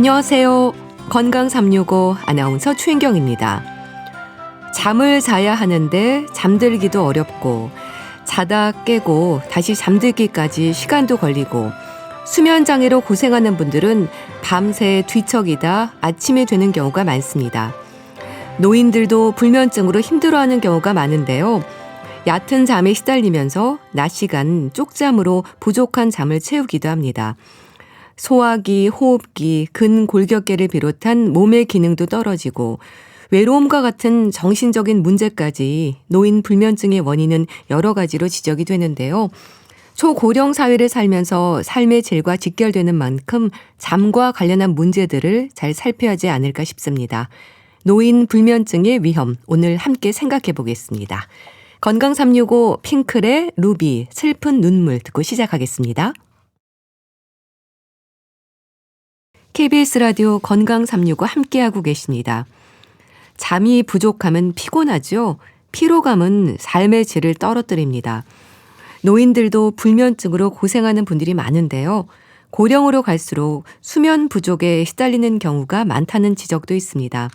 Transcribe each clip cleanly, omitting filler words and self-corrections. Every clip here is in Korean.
안녕하세요. 건강 365 아나운서 최인경입니다. 잠을 자야 하는데 잠들기도 어렵고 자다 깨고 다시 잠들기까지 시간도 걸리고 수면 장애로 고생하는 분들은 밤새 뒤척이다 아침이 되는 경우가 많습니다. 노인들도 불면증으로 힘들어하는 경우가 많은데요. 얕은 잠에 시달리면서 낮 시간 쪽잠으로 부족한 잠을 채우기도 합니다. 소화기, 호흡기, 근골격계를 비롯한 몸의 기능도 떨어지고 외로움과 같은 정신적인 문제까지 노인 불면증의 원인은 여러 가지로 지적이 되는데요. 초고령 사회를 살면서 삶의 질과 직결되는 만큼 잠과 관련한 문제들을 잘 살펴야 하지 않을까 싶습니다. 노인 불면증의 위험, 오늘 함께 생각해 보겠습니다. 건강 365 핑클의 루비, 슬픈 눈물 듣고 시작하겠습니다. KBS 라디오 건강 365 함께하고 계십니다. 잠이 부족하면 피곤하죠. 피로감은 삶의 질을 떨어뜨립니다. 노인들도 불면증으로 고생하는 분들이 많은데요. 고령으로 갈수록 수면 부족에 시달리는 경우가 많다는 지적도 있습니다.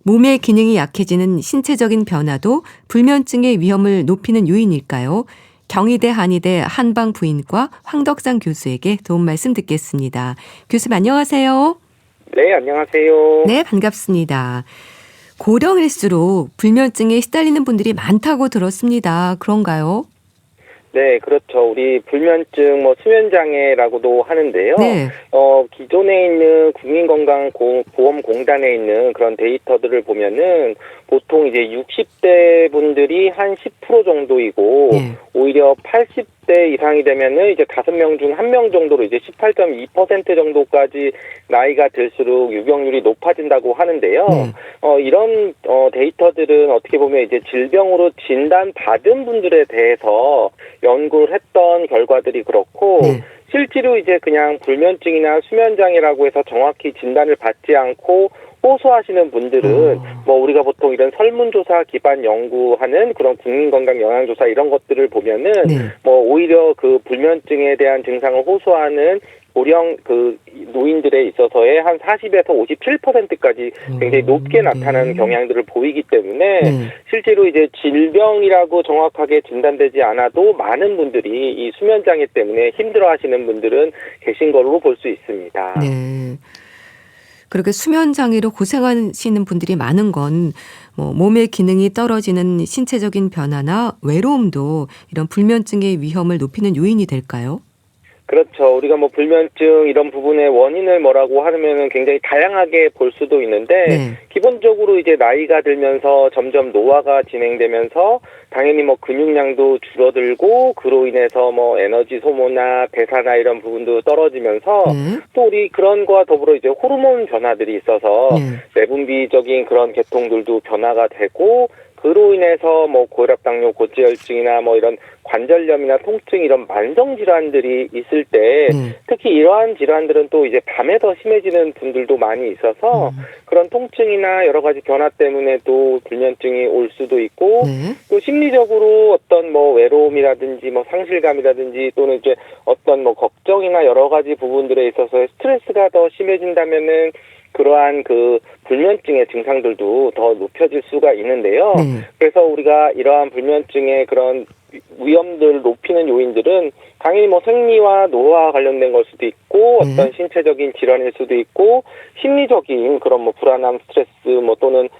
몸의 기능이 약해지는 신체적인 변화도 불면증의 위험을 높이는 요인일까요? 경희대 한의대 한방부인과 황덕상 교수에게 도움 말씀 듣겠습니다. 교수님 안녕하세요. 네, 안녕하세요. 네, 반갑습니다. 고령일수록 불면증에 시달리는 분들이 많다고 들었습니다. 그런가요? 네, 그렇죠. 우리 불면증, 수면장애라고도 하는데요. 네. 기존에 있는 국민건강보험공단에 있는 그런 데이터들을 보면은 보통 이제 60대 분들이 한 10% 정도이고, 네. 오히려 80대 이상이 되면은 이제 5명 중 1명 정도로 이제 18.2% 정도까지 나이가 들수록 유병률이 높아진다고 하는데요. 이런 데이터들은 어떻게 보면 이제 질병으로 진단받은 분들에 대해서 연구를 했던 결과들이 그렇고, 네. 실제로 이제 그냥 불면증이나 수면장애라고 해서 정확히 진단을 받지 않고 호소하시는 분들은 우리가 보통 이런 설문조사 기반 연구하는 그런 국민건강 영양조사 이런 것들을 보면은 네. 오히려 그 불면증에 대한 증상을 호소하는 고령 노인들에 있어서의 한 40에서 57%까지 굉장히 높게 나타나는 경향들을 보이기 때문에 실제로 이제 질병이라고 정확하게 진단되지 않아도 많은 분들이 이 수면장애 때문에 힘들어하시는 분들은 계신 걸로 볼 수 있습니다. 네. 그렇게 수면장애로 고생하시는 분들이 많은 건 몸의 기능이 떨어지는 신체적인 변화나 외로움도 이런 불면증의 위험을 높이는 요인이 될까요? 그렇죠. 우리가 불면증 이런 부분의 원인을 뭐라고 하면은 굉장히 다양하게 볼 수도 있는데, 네. 기본적으로 이제 나이가 들면서 점점 노화가 진행되면서 당연히 근육량도 줄어들고 그로 인해서 에너지 소모나 대사나 이런 부분도 떨어지면서 또 우리 그런 거와 더불어 이제 호르몬 변화들이 있어서 내분비적인 그런 계통들도 변화가 되고, 그로 인해서 고혈압, 당뇨, 고지혈증이나 이런 관절염이나 통증 이런 만성 질환들이 있을 때 특히 이러한 질환들은 또 이제 밤에 더 심해지는 분들도 많이 있어서 그런 통증이나 여러 가지 변화 때문에 또 불면증이 올 수도 있고, 또 심리적으로 어떤 외로움이라든지 상실감이라든지 또는 이제 어떤 걱정이나 여러 가지 부분들에 있어서 스트레스가 더 심해진다면은 그러한 그 불면증의 증상들도 더 높여질 수가 있는데요. 그래서 우리가 이러한 불면증의 그런 위험들을 높이는 요인들은 당연히 생리와 노화와 관련된 걸 수도 있고, 어떤 신체적인 질환일 수도 있고, 심리적인 그런 불안함, 스트레스 또는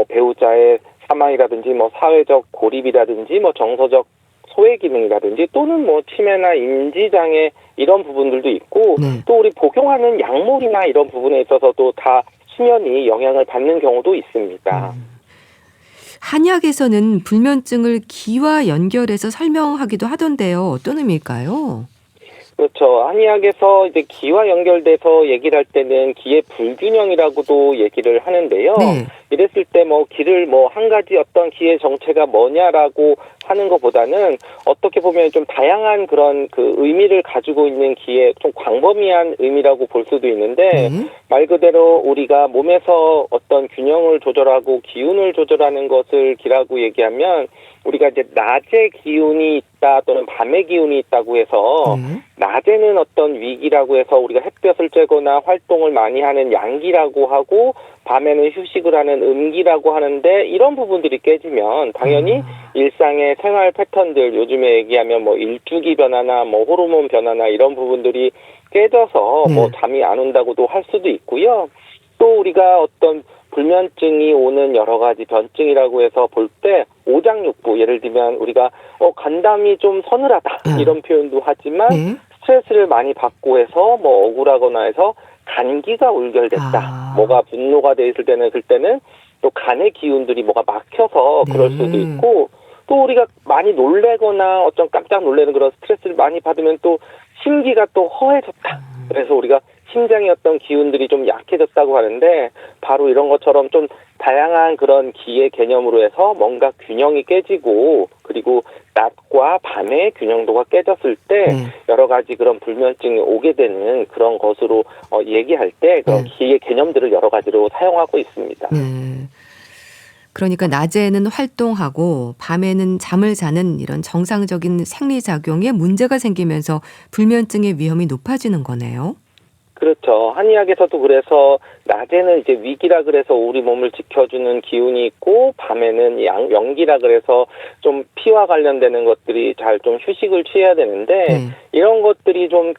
배우자의 사망이라든지 사회적 고립이라든지 정서적 소외 기능이라든지 또는 치매나 인지장애 이런 부분들도 있고, 또 우리 복용하는 약물이나 이런 부분에 있어서도 다 수면이 영향을 받는 경우도 있습니다. 한의학에서는 불면증을 기와 연결해서 설명하기도 하던데요. 어떤 의미일까요? 그렇죠. 한의학에서 이제 기와 연결돼서 얘기를 할 때는 기의 불균형이라고도 얘기를 하는데요. 이랬을 때 뭐 길을 뭐 한 가지 어떤 기의 정체가 뭐냐라고 하는 것보다는 어떻게 보면 좀 다양한 그런 그 의미를 가지고 있는 기의 좀 광범위한 의미라고 볼 수도 있는데 말 그대로 우리가 몸에서 어떤 균형을 조절하고 기운을 조절하는 것을 기라고 얘기하면 우리가 이제 낮에 기운이 있다 또는 밤에 기운이 있다고 해서 낮에는 어떤 위기라고 해서 우리가 햇볕을 쬐거나 활동을 많이 하는 양기라고 하고 밤에는 휴식을 하는 음기라고 하는데 이런 부분들이 깨지면 당연히 일상의 생활 패턴들 요즘에 얘기하면 뭐 일주기 변화나 뭐 호르몬 변화나 이런 부분들이 깨져서 뭐 잠이 안 온다고도 할 수도 있고요. 또 우리가 어떤 불면증이 오는 여러 가지 변증이라고 해서 볼 때 오장육부 예를 들면 우리가 간담이 좀 서늘하다 이런 표현도 하지만 스트레스를 많이 받고 해서 뭐 억울하거나 해서 간기가 울결됐다. 뭐가 분노가 돼 있을 때는 그때는 또 간의 기운들이 뭐가 막혀서 그럴 수도 있고 또 우리가 많이 놀래거나 어떤 깜짝 놀라는 그런 스트레스를 많이 받으면 또 심기가 또 허해졌다. 그래서 우리가 심장의 어떤 기운들이 좀 약해졌다고 하는데 바로 이런 것처럼 좀 다양한 그런 기의 개념으로 해서 뭔가 균형이 깨지고 그리고 낮과 밤의 균형도가 깨졌을 때 여러 가지 그런 불면증이 오게 되는 그런 것으로 얘기할 때 그런 기의 개념들을 여러 가지로 사용하고 있습니다. 그러니까 낮에는 활동하고 밤에는 잠을 자는 이런 정상적인 생리작용에 문제가 생기면서 불면증의 위험이 높아지는 거네요. 그렇죠. 한의학에서도 그래서 낮에는 이제 위기라 그래서 우리 몸을 지켜주는 기운이 있고 밤에는 영기라 그래서 좀 피와 관련되는 것들이 잘 좀 휴식을 취해야 되는데 이런 것들이 좀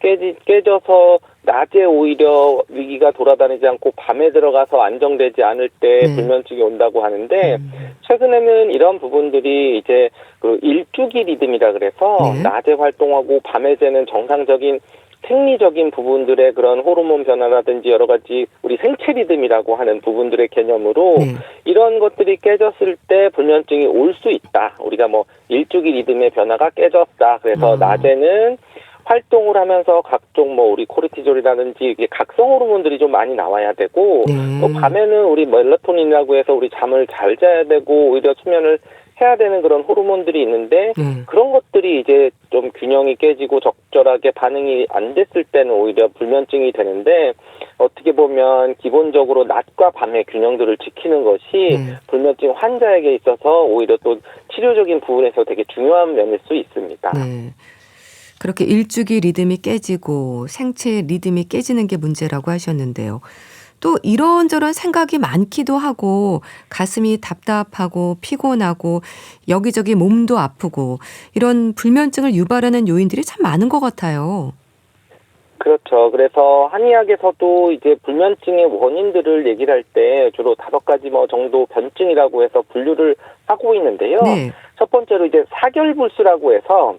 깨져서 낮에 오히려 위기가 돌아다니지 않고 밤에 들어가서 안정되지 않을 때 불면증이 온다고 하는데 최근에는 이런 부분들이 이제 그 일주기 리듬이라 그래서 낮에 활동하고 밤에 재는 정상적인 생리적인 부분들의 그런 호르몬 변화라든지 여러 가지 우리 생체 리듬이라고 하는 부분들의 개념으로 이런 것들이 깨졌을 때 불면증이 올 수 있다. 우리가 뭐 일주기 리듬의 변화가 깨졌다. 그래서 낮에는 활동을 하면서 각종 뭐 우리 코르티졸이라든지 이게 각성 호르몬들이 좀 많이 나와야 되고 또 밤에는 우리 멜라토닌이라고 해서 우리 잠을 잘 자야 되고 오히려 수면을 해야 되는 그런 호르몬들이 있는데 그런 것들이 이제 좀 균형이 깨지고 적절하게 반응이 안 됐을 때는 오히려 불면증이 되는데 어떻게 보면 기본적으로 낮과 밤의 균형들을 지키는 것이 불면증 환자에게 있어서 오히려 또 치료적인 부분에서 되게 중요한 면일 수 있습니다. 그렇게 일주기 리듬이 깨지고 생체 리듬이 깨지는 게 문제라고 하셨는데요. 또 이런저런 생각이 많기도 하고 가슴이 답답하고 피곤하고 여기저기 몸도 아프고 이런 불면증을 유발하는 요인들이 참 많은 것 같아요. 그렇죠. 그래서 한의학에서도 이제 불면증의 원인들을 얘기를 할 때 주로 5가지 뭐 정도 변증이라고 해서 분류를 하고 있는데요. 첫 번째로 이제 사결불수라고 해서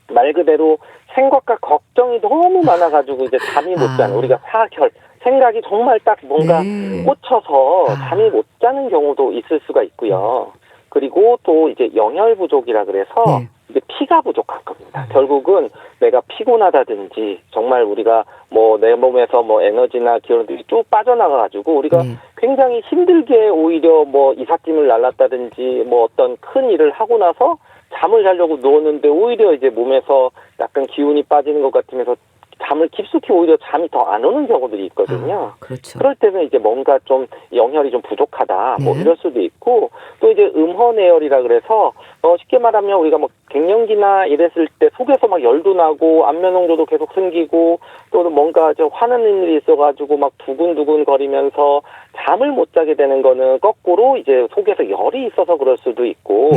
말 그대로 생각과 걱정이 너무 많아가지고 이제 잠이 못 자는 우리가 사결 생각이 정말 딱 뭔가 꽂혀서 잠이 못 자는 경우도 있을 수가 있고요. 그리고 또 이제 영혈 부족이라 그래서 이제 피가 부족한 겁니다. 결국은 내가 피곤하다든지 정말 우리가 뭐 내 몸에서 뭐 에너지나 기운들이 쭉 빠져나가가지고 우리가 굉장히 힘들게 오히려 뭐 이삿짐을 날랐다든지 뭐 어떤 큰 일을 하고 나서 잠을 자려고 누웠는데 오히려 이제 몸에서 약간 기운이 빠지는 것 같으면서 잠을 깊숙이 오히려 잠이 더 안 오는 경우들이 있거든요. 그렇죠. 그럴 때는 이제 뭔가 좀 영혈이 좀 부족하다 뭐 이럴 수도 있고 또 이제 음허내열이라 그래서 쉽게 말하면 우리가 뭐 갱년기나 이랬을 때 속에서 막 열도 나고 안면홍조도 계속 생기고 또는 뭔가 저 화나는 일이 있어가지고 막 두근두근 거리면서 잠을 못 자게 되는 거는 거꾸로 이제 속에서 열이 있어서 그럴 수도 있고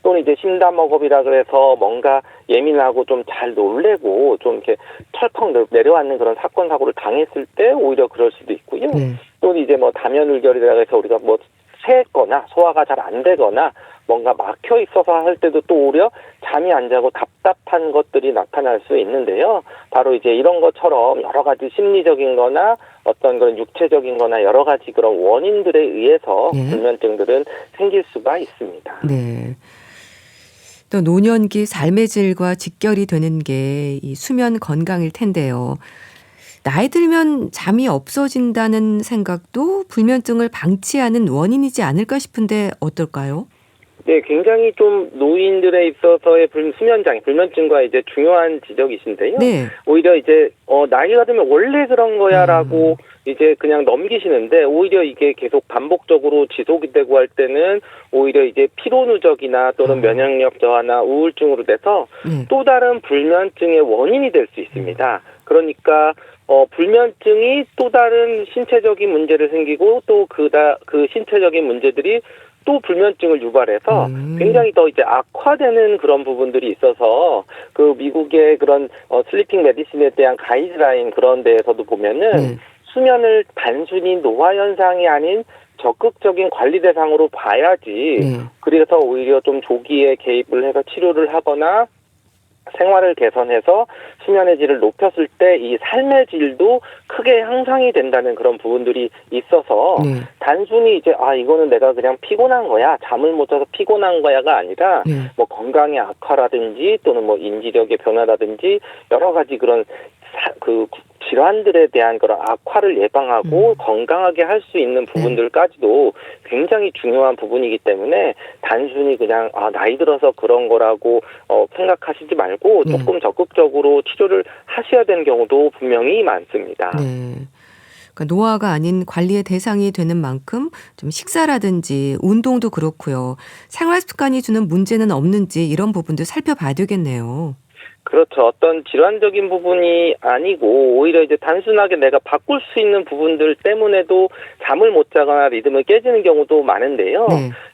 또는 이제 심담허겁이라 그래서 뭔가 예민하고 좀 잘 놀래고 좀 이렇게 털컥 내려앉는 그런 사건 사고를 당했을 때 오히려 그럴 수도 있고요. 또는 이제 뭐 다면울결이라 해서 우리가 뭐 새거나 소화가 잘 안 되거나 뭔가 막혀 있어서 할 때도 또 오히려 잠이 안 자고 답답한 것들이 나타날 수 있는데요. 바로 이제 이런 것처럼 여러 가지 심리적인 거나 어떤 그런 육체적인 거나 여러 가지 그런 원인들에 의해서 불면증들은 생길 수가 있습니다. 또 노년기 삶의 질과 직결이 되는 게 이 수면 건강일 텐데요. 나이 들면 잠이 없어진다는 생각도 불면증을 방치하는 원인이지 않을까 싶은데 어떨까요? 네, 굉장히 좀 노인들에 있어서의 수면장애, 불면증과 이제 중요한 지적이신데요. 네. 오히려 이제 나이가 들면 원래 그런 거야라고 이제 그냥 넘기시는데 오히려 이게 계속 반복적으로 지속이 되고 할 때는 오히려 이제 피로 누적이나 또는 면역력 저하나 우울증으로 돼서 네. 또 다른 불면증의 원인이 될 수 있습니다. 그러니까 불면증이 또 다른 신체적인 문제를 생기고 또 그 신체적인 문제들이 또 불면증을 유발해서 굉장히 더 이제 악화되는 그런 부분들이 있어서 그 미국의 그런 슬리핑 메디신에 대한 가이드라인 그런 데에서도 보면은 수면을 단순히 노화 현상이 아닌 적극적인 관리 대상으로 봐야지. 그래서 오히려 좀 조기에 개입을 해서 치료를 하거나 생활을 개선해서 수면의 질을 높였을 때 이 삶의 질도 크게 향상이 된다는 그런 부분들이 있어서 단순히 이제 이거는 내가 그냥 피곤한 거야, 잠을 못 자서 피곤한 거야가 아니라 뭐 건강의 악화라든지 또는 뭐 인지력의 변화라든지 여러 가지 그런 그 질환들에 대한 그런 악화를 예방하고 건강하게 할 수 있는 부분들까지도 굉장히 중요한 부분이기 때문에 단순히 그냥 나이 들어서 그런 거라고 생각하시지 말고 조금 적극적으로 치료를 하셔야 되는 경우도 분명히 많습니다. 네. 그러니까 노화가 아닌 관리의 대상이 되는 만큼 좀 식사라든지 운동도 그렇고요. 생활 습관이 주는 문제는 없는지 이런 부분도 살펴봐야 되겠네요. 그렇죠. 어떤 질환적인 부분이 아니고 오히려 이제 단순하게 내가 바꿀 수 있는 부분들 때문에도 잠을 못 자거나 리듬을 깨지는 경우도 많은데요.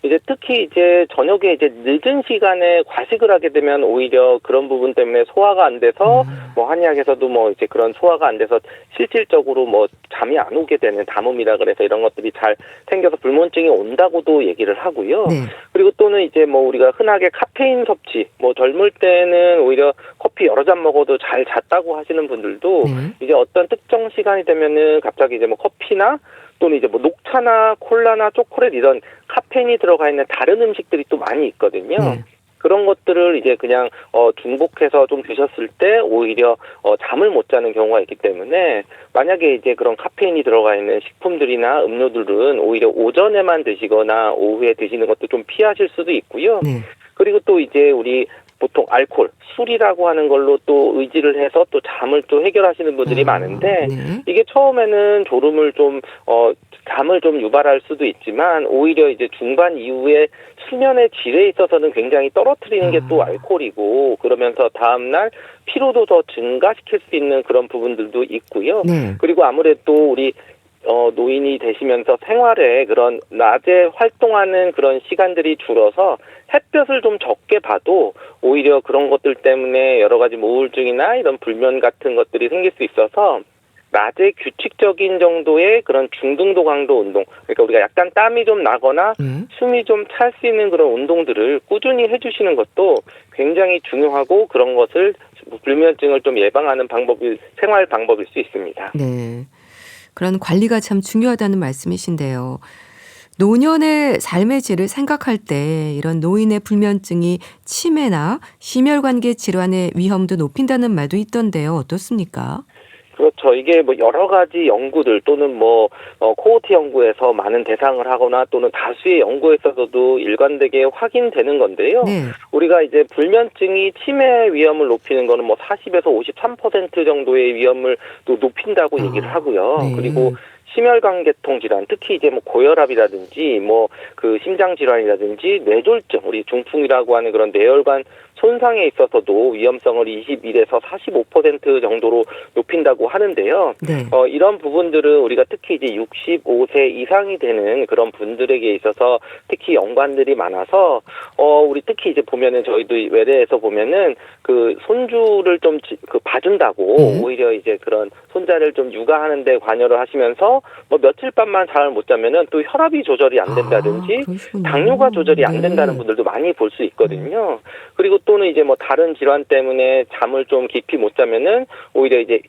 이제 특히 이제 저녁에 이제 늦은 시간에 과식을 하게 되면 오히려 그런 부분 때문에 소화가 안 돼서 뭐 한의학에서도 뭐 이제 그런 소화가 안 돼서 실질적으로 뭐 잠이 안 오게 되는 담음이라 그래서 이런 것들이 잘 생겨서 불면증이 온다고도 얘기를 하고요. 그리고 또는 이제 뭐 우리가 흔하게 카페인 섭취, 뭐 젊을 때는 오히려 커피 여러 잔 먹어도 잘 잤다고 하시는 분들도 이제 어떤 특정 시간이 되면은 갑자기 이제 뭐 커피나 또는 이제 뭐 녹차나 콜라나 초콜릿 이런 카페인이 들어가 있는 다른 음식들이 또 많이 있거든요. 그런 것들을 이제 그냥 중복해서 좀 드셨을 때 오히려 잠을 못 자는 경우가 있기 때문에 만약에 이제 그런 카페인이 들어가 있는 식품들이나 음료들은 오히려 오전에만 드시거나 오후에 드시는 것도 좀 피하실 수도 있고요. 그리고 또 이제 우리 보통 알코올, 술이라고 하는 걸로 또 의지를 해서 또 잠을 또 해결하시는 분들이 많은데 이게 처음에는 졸음을 좀 잠을 좀 유발할 수도 있지만 오히려 이제 중반 이후에 수면의 질에 있어서는 굉장히 떨어뜨리는 게 또 알코올이고 그러면서 다음날 피로도 더 증가시킬 수 있는 그런 부분들도 있고요. 그리고 아무래도 우리 노인이 되시면서 생활에 그런 낮에 활동하는 그런 시간들이 줄어서 햇볕을 좀 적게 봐도 오히려 그런 것들 때문에 여러 가지 뭐 우울증이나 이런 불면 같은 것들이 생길 수 있어서 낮에 규칙적인 정도의 그런 중등도 강도 운동, 그러니까 우리가 약간 땀이 좀 나거나 숨이 좀 찰 수 있는 그런 운동들을 꾸준히 해주시는 것도 굉장히 중요하고 그런 것을 불면증을 좀 예방하는 생활 방법일 수 있습니다. 네. 그런 관리가 참 중요하다는 말씀이신데요. 노년의 삶의 질을 생각할 때 이런 노인의 불면증이 치매나 심혈관계 질환의 위험도 높인다는 말도 있던데요. 어떻습니까? 그렇죠. 이게 뭐 여러 가지 연구들 또는 뭐 코호트 연구에서 많은 대상을 하거나 또는 다수의 연구에서도 일관되게 확인되는 건데요. 우리가 이제 불면증이 치매 위험을 높이는 거는 뭐 40에서 53% 정도의 위험을 또 높인다고 얘기를 하고요. 그리고 심혈관계통 질환, 특히 이제 뭐 고혈압이라든지 뭐 그 심장 질환이라든지 뇌졸중, 우리 중풍이라고 하는 그런 뇌혈관 손상에 있어서도 위험성을 21에서 45% 정도로 높인다고 하는데요. 이런 부분들은 우리가 특히 이제 65세 이상이 되는 그런 분들에게 있어서 특히 연관들이 많아서 우리 특히 이제 보면은 저희도 외래에서 보면은 그 손주를 좀 봐준다고 오히려 이제 그런 손자를 좀 육아하는데 관여를 하시면서 뭐 며칠 밤만 잠을 못 자면은 또 혈압이 조절이 안 된다든지 당뇨가 조절이 안 된다는 분들도 많이 볼 수 있거든요. 그리고 또는 이제 뭐 다른 질환 때문에 잠을 좀 깊이 못 자면은 오히려 이제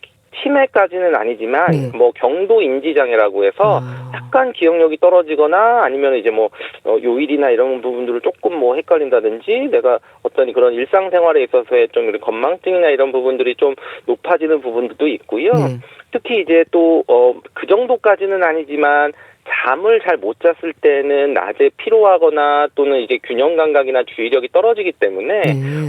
치매까지는 아니지만 네. 뭐 경도 인지 장애라고 해서 약간 기억력이 떨어지거나 아니면 이제 뭐 요일이나 이런 부분들을 조금 뭐 헷갈린다든지 내가 어떤 그런 일상생활에 있어서의 좀 건망증이나 이런 부분들이 좀 높아지는 부분들도 있고요. 네. 특히 이제 또 그 정도까지는 아니지만 잠을 잘 못 잤을 때는 낮에 피로하거나 또는 이제 균형 감각이나 주의력이 떨어지기 때문에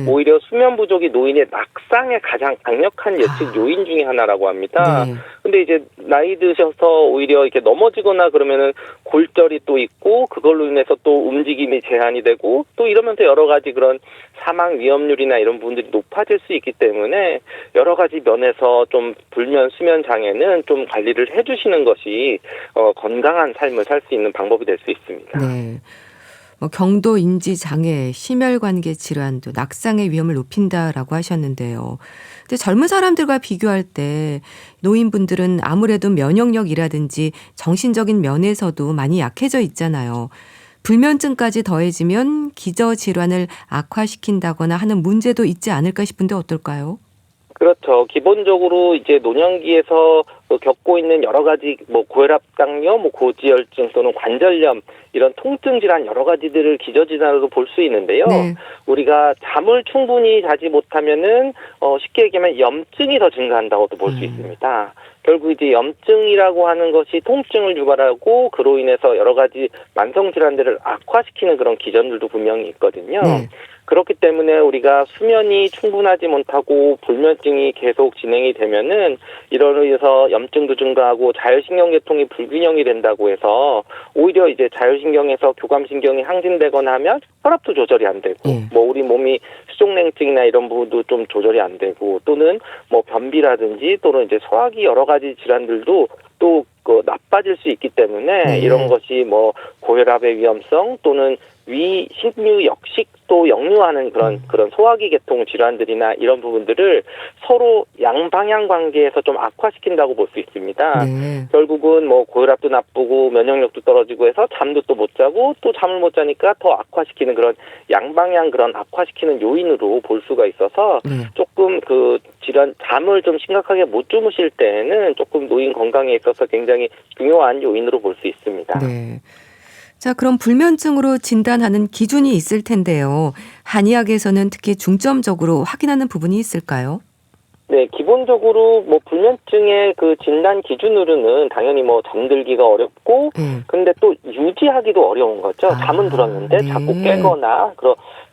오히려 수면 부족이 노인의 낙상의 가장 강력한 예측 요인 중에 하나라고 합니다. 네. 근데 이제 나이 드셔서 오히려 이렇게 넘어지거나 그러면은 골절이 또 있고 그걸로 인해서 또 움직임이 제한이 되고 또 이러면서 여러 가지 그런 사망 위험률이나 이런 부분들이 높아질 수 있기 때문에 여러 가지 면에서 좀 불면 수면 장애는 좀 관리를 해주시는 것이 건강한 삶을 살 수 있는 방법이 될 수 있습니다. 네. 뭐 경도 인지 장애, 심혈관계 질환도 낙상의 위험을 높인다라고 하셨는데요. 근데 젊은 사람들과 비교할 때 노인분들은 아무래도 면역력이라든지 정신적인 면에서도 많이 약해져 있잖아요. 불면증까지 더해지면 기저질환을 악화시킨다거나 하는 문제도 있지 않을까 싶은데 어떨까요? 그렇죠. 기본적으로 이제 노년기에서 겪고 있는 여러 가지 뭐 고혈압, 당뇨, 뭐 고지혈증 또는 관절염 이런 통증 질환 여러 가지들을 기저질환으로 볼 수 있는데요. 네. 우리가 잠을 충분히 자지 못하면은 쉽게 얘기하면 염증이 더 증가한다고도 볼 수 있습니다. 결국 이제 염증이라고 하는 것이 통증을 유발하고 그로 인해서 여러 가지 만성 질환들을 악화시키는 그런 기전들도 분명히 있거든요. 네. 그렇기 때문에 우리가 수면이 충분하지 못하고 불면증이 계속 진행이 되면은 이로 인해서 염증도 증가하고 자율신경계통이 불균형이 된다고 해서 오히려 이제 자율신경에서 교감신경이 항진되거나 하면 혈압도 조절이 안 되고 뭐 우리 몸이 수족냉증이나 이런 부분도 좀 조절이 안 되고 또는 뭐 변비라든지 또는 이제 소화기 여러 가지 질환들도 또 나빠질 수 있기 때문에 이런 것이 뭐 고혈압의 위험성 또는 위, 식류, 역식도 역류하는 그런 소화기 계통 질환들이나 이런 부분들을 서로 양방향 관계에서 좀 악화시킨다고 볼 수 있습니다. 네. 결국은 뭐 고혈압도 나쁘고 면역력도 떨어지고 해서 잠도 또 못 자고 또 잠을 못 자니까 더 악화시키는 그런 양방향 그런 악화시키는 요인으로 볼 수가 있어서 조금 그 질환 잠을 좀 심각하게 못 주무실 때에는 조금 노인 건강에 있어서 굉장히 중요한 요인으로 볼 수 있습니다. 네. 자, 그럼 불면증으로 진단하는 기준이 있을 텐데요. 한의학에서는 특히 중점적으로 확인하는 부분이 있을까요? 네, 기본적으로 뭐 불면증의 그 진단 기준으로는 당연히 뭐 잠들기가 어렵고 근데 또 유지하기도 어려운 거죠. 잠은 들었는데 자꾸 깨거나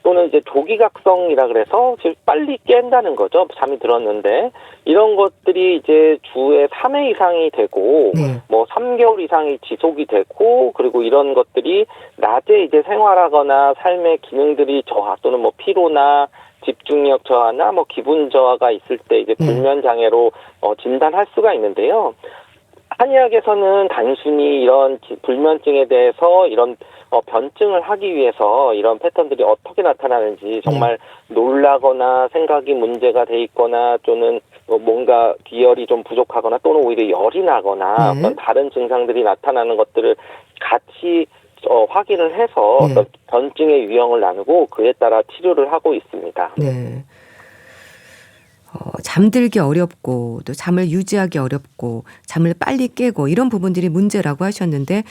또는 이제 조기각성이라 그래서 빨리 깬다는 거죠. 잠이 들었는데 이런 것들이 이제 주에 3회 이상이 되고 뭐 3개월 이상이 지속이 되고 그리고 이런 것들이 낮에 이제 생활하거나 삶의 기능들이 저하 또는 뭐 피로나 집중력 저하나 뭐 기분 저하가 있을 때 이제 불면 장애로 진단할 수가 있는데요. 한의학에서는 단순히 이런 불면증에 대해서 이런 변증을 하기 위해서 이런 패턴들이 어떻게 나타나는지 정말 놀라거나 생각이 문제가 돼 있거나 또는 뭔가 기혈이 좀 부족하거나 또는 오히려 열이 나거나 어떤 다른 증상들이 나타나는 것들을 같이 확인을 해서 어떤 변증의 유형을 나누고 그에 따라 치료를 하고 있습니다. 네. 잠들기 어렵고 또 잠을 유지하기 어렵고 잠을 빨리 깨고 이런 부분들이 문제라고 하셨는데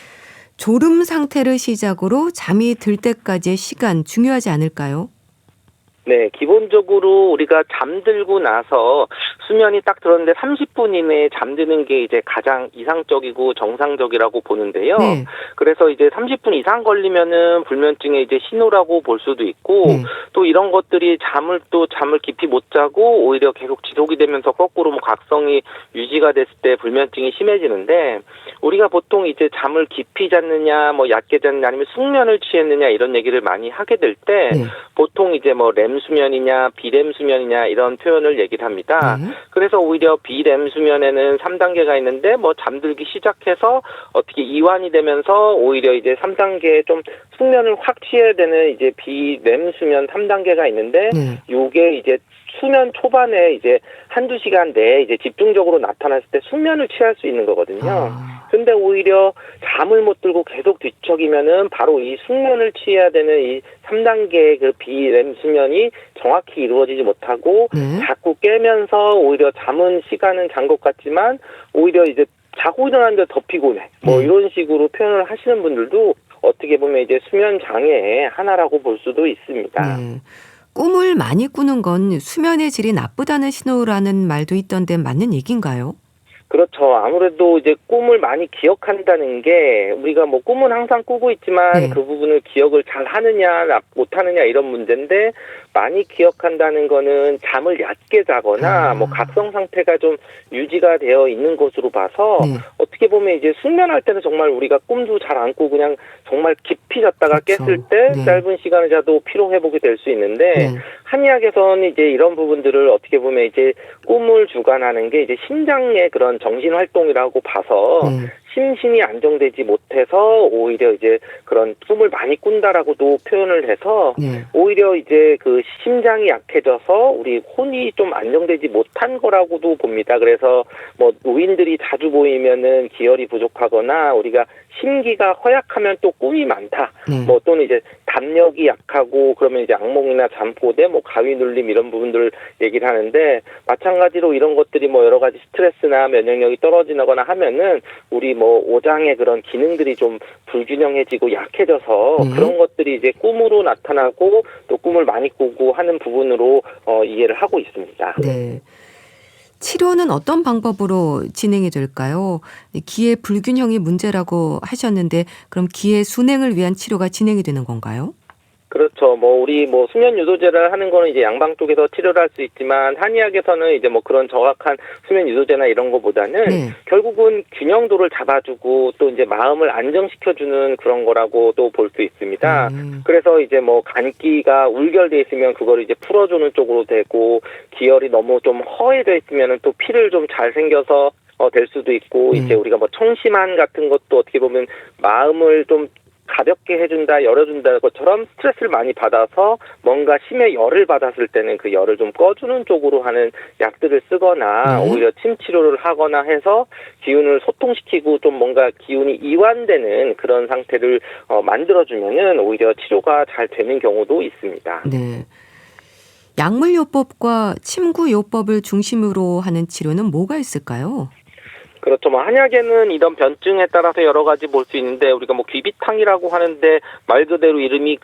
졸음 상태를 시작으로 잠이 들 때까지의 시간 중요하지 않을까요? 네, 기본적으로 우리가 잠들고 나서 수면이 딱 들었는데 30분 이내에 잠드는 게 이제 가장 이상적이고 정상적이라고 보는데요. 그래서 이제 30분 이상 걸리면은 불면증의 이제 신호라고 볼 수도 있고 또 이런 것들이 잠을 깊이 못 자고 오히려 계속 지속이 되면서 거꾸로 뭐 각성이 유지가 됐을 때 불면증이 심해지는데 우리가 보통 이제 잠을 깊이 잤느냐 뭐 얕게 잤느냐 아니면 숙면을 취했느냐 이런 얘기를 많이 하게 될 때 보통 이제 뭐 렘 수면이냐 비렘 수면이냐 이런 표현을 얘기를 합니다. 그래서 오히려 비렘 수면에는 3단계가 있는데 뭐 잠들기 시작해서 어떻게 이완이 되면서 오히려 이제 3단계에 좀 숙면을 확 취해야 되는 이제 비렘 수면 3단계가 있는데 요게 이제 수면 초반에 이제 한두 시간 내에 이제 집중적으로 나타났을 때 숙면을 취할 수 있는 거거든요. 근데 오히려 잠을 못 들고 계속 뒤척이면은 바로 이 숙면을 취해야 되는 이 3단계의 그 비렘 수면이 정확히 이루어지지 못하고 자꾸 깨면서 오히려 잠은 시간은 잔 것 같지만 오히려 이제 자고 일어났는데 더 피곤해. 뭐 이런 식으로 표현을 하시는 분들도 어떻게 보면 이제 수면 장애의 하나라고 볼 수도 있습니다. 네. 꿈을 많이 꾸는 건 수면의 질이 나쁘다는 신호라는 말도 있던데 맞는 얘기인가요? 그렇죠. 아무래도 이제 꿈을 많이 기억한다는 게 우리가 뭐 꿈은 항상 꾸고 있지만 네. 그 부분을 기억을 잘 하느냐 못하느냐 이런 문제인데 많이 기억한다는 거는 잠을 얕게 자거나 뭐 각성 상태가 좀 유지가 되어 있는 것으로 봐서 네. 어떻게 보면 이제 숙면할 때는 정말 우리가 꿈도 잘 안 꾸고 그냥 정말 깊이 잤다가 그렇죠. 깼을 때 네. 짧은 시간을 자도 피로 회복이 될 수 있는데 네. 한의학에서는 이제 이런 부분들을 어떻게 보면 이제 꿈을 주관하는 게 이제 심장의 그런 정신 활동이라고 봐서 네. 심신이 안정되지 못해서 오히려 이제 그런 꿈을 많이 꾼다라고도 표현을 해서 네. 오히려 이제 그 심장이 약해져서 우리 혼이 좀 안정되지 못한 거라고도 봅니다. 그래서 뭐 노인들이 자주 보이면은 기혈이 부족하거나 우리가 심기가 허약하면 또 꿈이 많다. 네. 뭐 또는 이제 담력이 약하고 그러면 이제 악몽이나 잠꼬대, 뭐 가위 눌림 이런 부분들을 얘기를 하는데 마찬가지로 이런 것들이 뭐 여러 가지 스트레스나 면역력이 떨어지거나 하면은 우리 뭐 오장의 그런 기능들이 좀 불균형해지고 약해져서 그런 것들이 이제 꿈으로 나타나고 또 꿈을 많이 꾸고 하는 부분으로 이해를 하고 있습니다. 네. 치료는 어떤 방법으로 진행이 될까요? 기의 불균형이 문제라고 하셨는데 그럼 기의 순행을 위한 치료가 진행이 되는 건가요? 그렇죠. 뭐 우리 뭐 수면 유도제를 하는 거는 이제 양방 쪽에서 치료를 할 수 있지만 한의학에서는 이제 뭐 그런 정확한 수면 유도제나 이런 거보다는 네. 결국은 균형도를 잡아주고 또 이제 마음을 안정시켜주는 그런 거라고도 볼 수 있습니다. 그래서 이제 뭐 간기가 울결돼 있으면 그걸 이제 풀어주는 쪽으로 되고 기혈이 너무 좀 허해져 있으면은 또 피를 좀 잘 생겨서 될 수도 있고 이제 우리가 뭐 청심환 같은 것도 어떻게 보면 마음을 좀 가볍게 해준다, 열어준다 것처럼 스트레스를 많이 받아서 뭔가 심해 열을 받았을 때는 그 열을 좀 꺼주는 쪽으로 하는 약들을 쓰거나 오히려 침 치료를 하거나 해서 기운을 소통시키고 좀 뭔가 기운이 이완되는 그런 상태를 만들어주면은 오히려 치료가 잘 되는 경우도 있습니다. 네. 약물요법과 침구요법을 중심으로 하는 치료는 뭐가 있을까요? 그렇죠. 뭐 한약에는 이런 변증에 따라서 여러 가지 볼 수 있는데 우리가 뭐 귀비탕이라고 하는데 말 그대로 이름이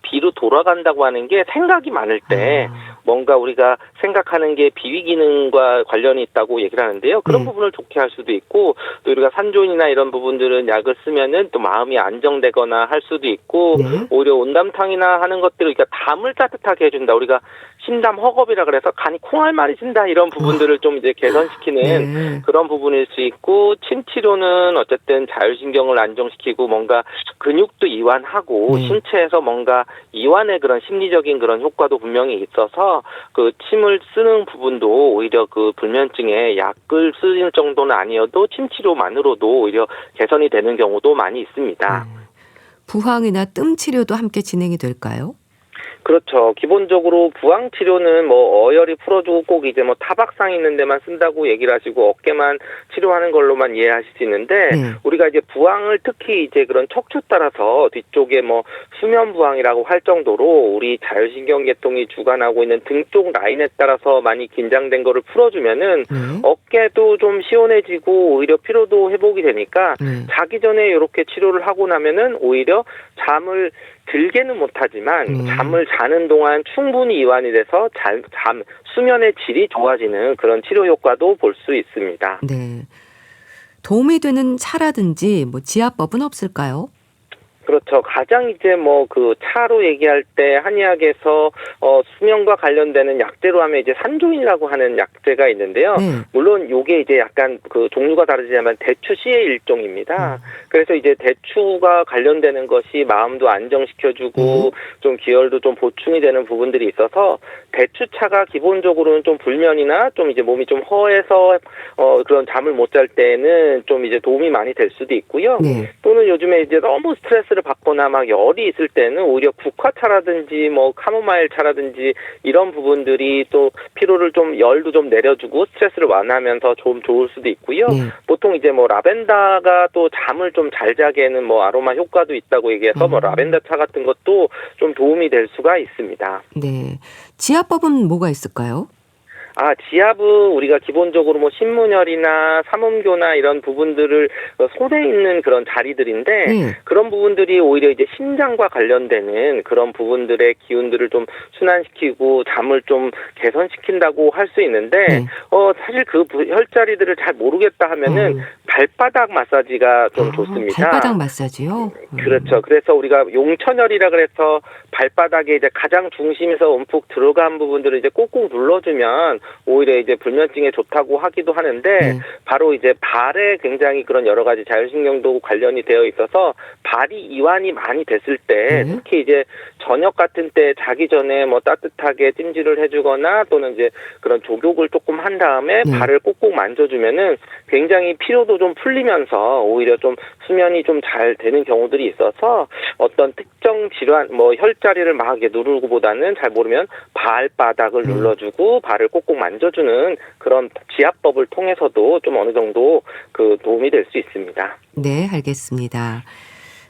비로 돌아간다고 하는 게 생각이 많을 때 뭔가 우리가 생각하는 게 비위 기능과 관련이 있다고 얘기를 하는데요. 그런 부분을 좋게 할 수도 있고 또 우리가 산조인이나 이런 부분들은 약을 쓰면은 또 마음이 안정되거나 할 수도 있고 오히려 온담탕이나 하는 것들을 그러니까 담을 따뜻하게 해준다. 우리가 심담 허겁이라 그래서 간이 콩알말이 진다 이런 부분들을 좀 이제 개선시키는 그런 부분일 수 있고 침치료는 어쨌든 자율신경을 안정시키고 뭔가 근육도 이완하고 신체에서 뭔가 이완의 그런 심리적인 그런 효과도 분명히 있어서 그 침을 쓰는 부분도 오히려 그 불면증에 약을 쓰는 정도는 아니어도 침치료만으로도 오히려 개선이 되는 경우도 많이 있습니다. 부항이나 뜸 치료도 함께 진행이 될까요? 그렇죠. 기본적으로 부항 치료는 뭐 어혈이 풀어주고 꼭 이제 뭐 타박상 있는 데만 쓴다고 얘기를 하시고 어깨만 치료하는 걸로만 이해하실 수 있는데 우리가 이제 부항을 특히 이제 그런 척추 따라서 뒤쪽에 뭐 수면 부항이라고 할 정도로 우리 자율신경 계통이 주관하고 있는 등 쪽 라인에 따라서 많이 긴장된 거를 풀어주면은 어깨도 좀 시원해지고 오히려 피로도 회복이 되니까 자기 전에 이렇게 치료를 하고 나면은 오히려 잠을 들게는 못하지만 잠을 자는 동안 충분히 이완이 돼서 수면의 질이 좋아지는 그런 치료 효과도 볼 수 있습니다. 네. 도움이 되는 차라든지 뭐 지압법은 없을까요? 그렇죠. 가장 이제 뭐 그 차로 얘기할 때 한의학에서 수면과 관련되는 약재로 하면 이제 산조인이라고 하는 약재가 있는데요. 물론 요게 이제 약간 그 종류가 다르지만 대추 씨의 일종입니다. 그래서 이제 대추가 관련되는 것이 마음도 안정시켜주고 좀 기혈도 좀 보충이 되는 부분들이 있어서 대추차가 기본적으로는 좀 불면이나 좀 이제 몸이 좀 허해서 그런 잠을 못 잘 때는 좀 이제 도움이 많이 될 수도 있고요. 또는 요즘에 이제 너무 스트레스를 스트레스를 받거나 막 열이 있을 때는 오히려 국화차라든지 뭐 카모마일 차라든지 이런 부분들이 또 피로를 좀 열도 좀 내려주고 스트레스를 완화하면서 좀 좋을 수도 있고요. 네. 보통 이제 뭐 라벤더가 또 잠을 좀 잘 자게는 뭐 아로마 효과도 있다고 얘기해서 뭐 라벤더 차 같은 것도 좀 도움이 될 수가 있습니다. 네. 지압법은 뭐가 있을까요? 지압은 우리가 기본적으로 뭐 신문열이나 삼음교나 이런 부분들을 손에 있는 그런 자리들인데 네. 그런 부분들이 오히려 이제 심장과 관련되는 그런 부분들의 기운들을 좀 순환시키고 잠을 좀 개선시킨다고 할 수 있는데 네. 사실 그 혈자리들을 잘 모르겠다 하면은 발바닥 마사지가 좀 좋습니다. 발바닥 마사지요? 그렇죠. 그래서 우리가 용천혈이라 그래서 발바닥에 이제 가장 중심에서 움푹 들어간 부분들을 이제 꾹꾹 눌러주면 오히려 이제 불면증에 좋다고 하기도 하는데 바로 이제 발에 굉장히 그런 여러 가지 자율신경도 관련이 되어 있어서 발이 이완이 많이 됐을 때 특히 이제 저녁 같은 때 자기 전에 뭐 따뜻하게 찜질을 해주거나 또는 이제 그런 족욕을 조금 한 다음에 발을 꾹꾹 만져주면은 굉장히 피로도 좀 풀리면서 오히려 좀 수면이 좀 잘 되는 경우들이 있어서 어떤 특정 질환 뭐 혈자리를 막 이렇게 누르고보다는 잘 모르면 발바닥을 눌러주고 발을 꾹꾹 만져주는 그런 지압법을 통해서도 좀 어느 정도 그 도움이 될 수 있습니다. 네, 알겠습니다.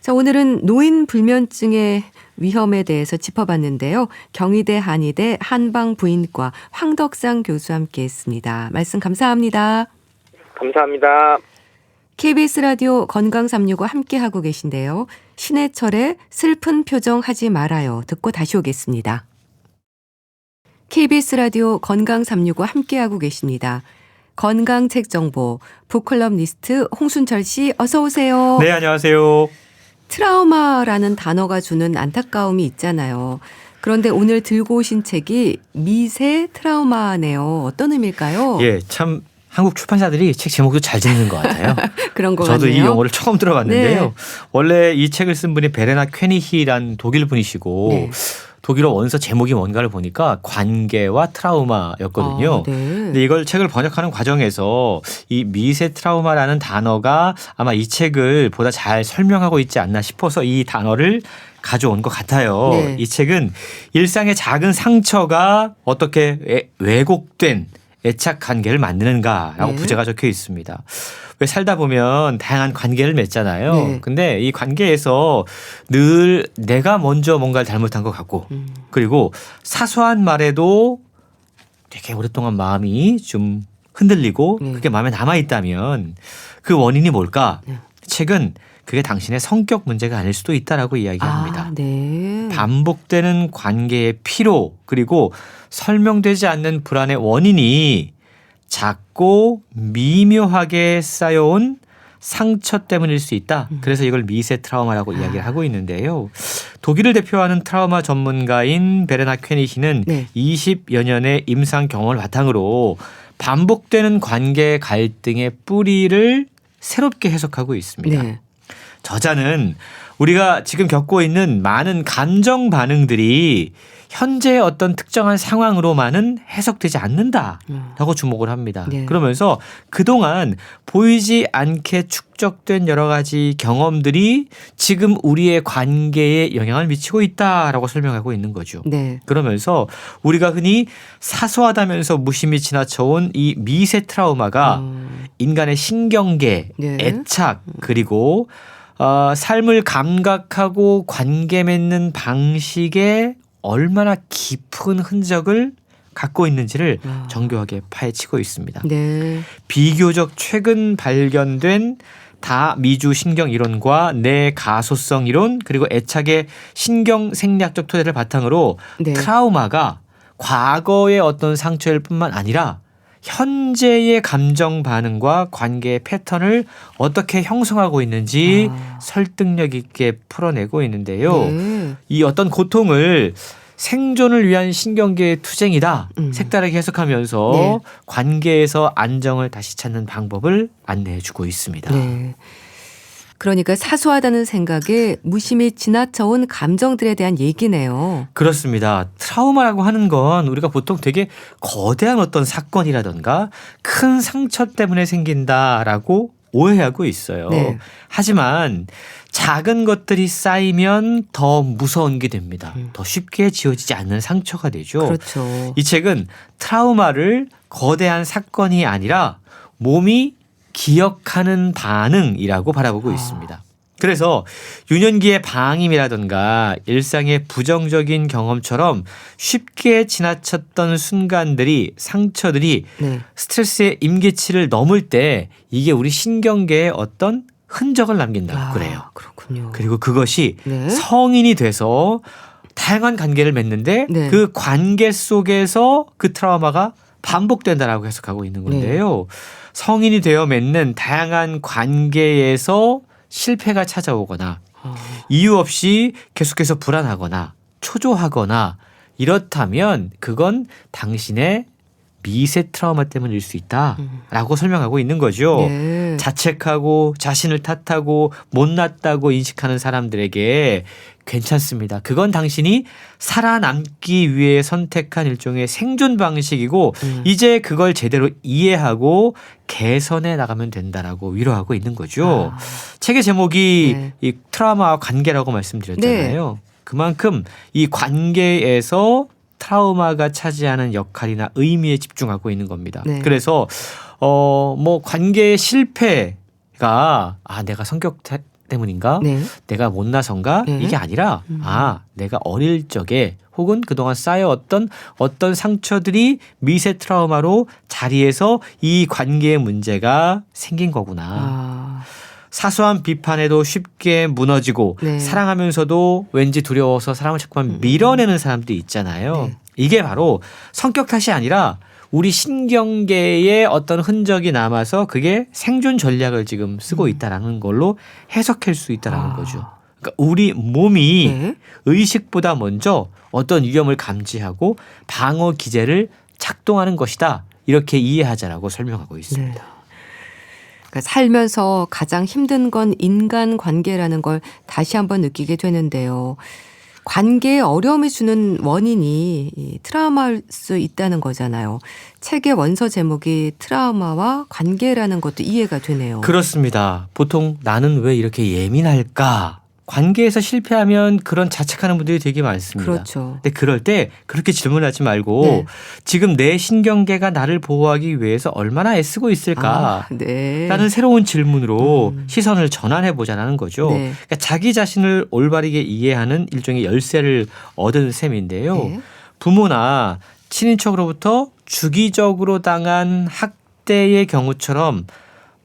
자, 오늘은 노인 불면증의 위험에 대해서 짚어봤는데요. 경희대 한의대 한방부인과 황덕상 교수와 함께했습니다. 말씀 감사합니다. 감사합니다. KBS 라디오 건강365 함께하고 계신데요. 신해철의 슬픈 표정 하지 말아요. 듣고 다시 오겠습니다. KBS 라디오 건강365 함께하고 계십니다. 건강책 정보 북클럽 리스트 홍순철 씨 어서 오세요. 네, 안녕하세요. 트라우마라는 단어가 주는 안타까움이 있잖아요. 그런데 오늘 들고 오신 책이 미세 트라우마네요. 어떤 의미일까요? 예, 참 한국 출판사들이 책 제목도 잘 짓는 것 같아요. 그런 것 저도 같네요. 이 용어를 처음 들어봤는데요. 네. 원래 이 책을 쓴 분이 베레나 퀘니히란 독일 분이시고 네. 독일어 원서 제목이 뭔가를 보니까 관계와 트라우마였거든요. 네. 근데 이걸 책을 번역하는 과정에서 이 미세 트라우마라는 단어가 아마 이 책을 보다 잘 설명하고 있지 않나 싶어서 이 단어를 가져온 것 같아요. 네. 이 책은 일상의 작은 상처가 어떻게 왜곡된 애착 관계를 만드는가라고 네. 부제가 적혀 있습니다. 왜 살다 보면 다양한 관계를 맺잖아요. 네. 근데 이 관계에서 늘 내가 먼저 뭔가를 잘못한 것 같고 그리고 사소한 말에도 되게 오랫동안 마음이 좀 흔들리고 그게 마음에 남아있다면 그 원인이 뭘까? 책은 그게 당신의 성격 문제가 아닐 수도 있다라고 이야기합니다. 네. 반복되는 관계의 피로 그리고 설명되지 않는 불안의 원인이 작고 미묘하게 쌓여온 상처 때문일 수 있다. 그래서 이걸 미세 트라우마라고 이야기를 하고 있는데요. 독일을 대표하는 트라우마 전문가인 베레나 퀘니히는 20여 년의 임상 경험을 바탕으로 반복되는 관계 갈등의 뿌리를 새롭게 해석하고 있습니다. 네. 저자는 우리가 지금 겪고 있는 많은 감정 반응들이 현재의 어떤 특정한 상황으로만은 해석되지 않는다라고 주목을 합니다. 네. 그러면서 그동안 보이지 않게 축적된 여러 가지 경험들이 지금 우리의 관계에 영향을 미치고 있다라고 설명하고 있는 거죠. 네. 그러면서 우리가 흔히 사소하다면서 무심히 지나쳐온 이 미세 트라우마가 인간의 신경계, 네. 애착 그리고 삶을 감각하고 관계 맺는 방식에 얼마나 깊은 흔적을 갖고 있는지를 정교하게 파헤치고 있습니다. 네. 비교적 최근 발견된 다미주 신경 이론과 뇌 가소성 이론 그리고 애착의 신경 생략적 토대를 바탕으로 네. 트라우마가 과거의 어떤 상처일 뿐만 아니라 현재의 감정 반응과 관계의 패턴을 어떻게 형성하고 있는지 설득력 있게 풀어내고 있는데요. 네. 이 어떤 고통을 생존을 위한 신경계의 투쟁이다. 색다르게 해석하면서 네. 관계에서 안정을 다시 찾는 방법을 안내해 주고 있습니다. 네. 그러니까 사소하다는 생각에 무심히 지나쳐온 감정들에 대한 얘기네요. 그렇습니다. 트라우마라고 하는 건 우리가 보통 되게 거대한 어떤 사건이라던가 큰 상처 때문에 생긴다라고 오해하고 있어요. 네. 하지만 작은 것들이 쌓이면 더 무서운 게 됩니다. 더 쉽게 지워지지 않는 상처가 되죠. 그렇죠. 이 책은 트라우마를 거대한 사건이 아니라 몸이 기억하는 반응이라고 바라보고 있습니다. 그래서 유년기의 방임이라든가 일상의 부정적인 경험처럼 쉽게 지나쳤던 순간들이 상처들이 네. 스트레스의 임계치를 넘을 때 이게 우리 신경계에 어떤 흔적을 남긴다고 그래요. 그렇군요. 그리고 그것이 네. 성인이 돼서 다양한 관계를 맺는데 네. 그 관계 속에서 그 트라우마가 반복된다라고 해석하고 있는 건데요. 성인이 되어 맺는 다양한 관계에서 실패가 찾아오거나 이유 없이 계속해서 불안하거나 초조하거나 이렇다면 그건 당신의 미세 트라우마 때문일 수 있다라고 설명하고 있는 거죠. 네. 자책하고 자신을 탓하고 못났다고 인식하는 사람들에게 괜찮습니다. 그건 당신이 살아남기 위해 선택한 일종의 생존 방식이고 이제 그걸 제대로 이해하고 개선해 나가면 된다라고 위로하고 있는 거죠. 책의 제목이 네. 이 트라우마와 관계라고 말씀드렸잖아요. 그만큼 이 관계에서 트라우마가 차지하는 역할이나 의미에 집중하고 있는 겁니다. 네. 그래서 뭐 관계의 실패가 내가 성격 때문인가? 네. 내가 못나선가? 네. 이게 아니라 내가 어릴 적에 혹은 그동안 쌓여왔던 어떤 상처들이 미세 트라우마로 자리에서 이 관계의 문제가 생긴 거구나. 사소한 비판에도 쉽게 무너지고 네. 사랑하면서도 왠지 두려워서 사람을 자꾸만 밀어내는 사람들이 있잖아요. 네. 이게 바로 성격 탓이 아니라 우리 신경계에 어떤 흔적이 남아서 그게 생존 전략을 지금 쓰고 있다라는 걸로 해석할 수 있다라는 거죠. 그러니까 우리 몸이 네. 의식보다 먼저 어떤 위험을 감지하고 방어 기제를 작동하는 것이다. 이렇게 이해하자라고 설명하고 있습니다. 네. 그러니까 살면서 가장 힘든 건 인간 관계라는 걸 다시 한번 느끼게 되는데요. 관계에 어려움을 주는 원인이 이 트라우마일 수 있다는 거잖아요. 책의 원서 제목이 트라우마와 관계라는 것도 이해가 되네요. 그렇습니다. 보통 나는 왜 이렇게 예민할까? 관계에서 실패하면 그런 자책하는 분들이 되게 많습니다. 그렇죠. 근데 그럴 때 그렇게 질문하지 말고 네. 지금 내 신경계가 나를 보호하기 위해서 얼마나 애쓰고 있을까? 네. 라는 새로운 질문으로 시선을 전환해 보자는 거죠. 네. 그러니까 자기 자신을 올바르게 이해하는 일종의 열쇠를 얻은 셈인데요. 네. 부모나 친인척으로부터 주기적으로 당한 학대의 경우처럼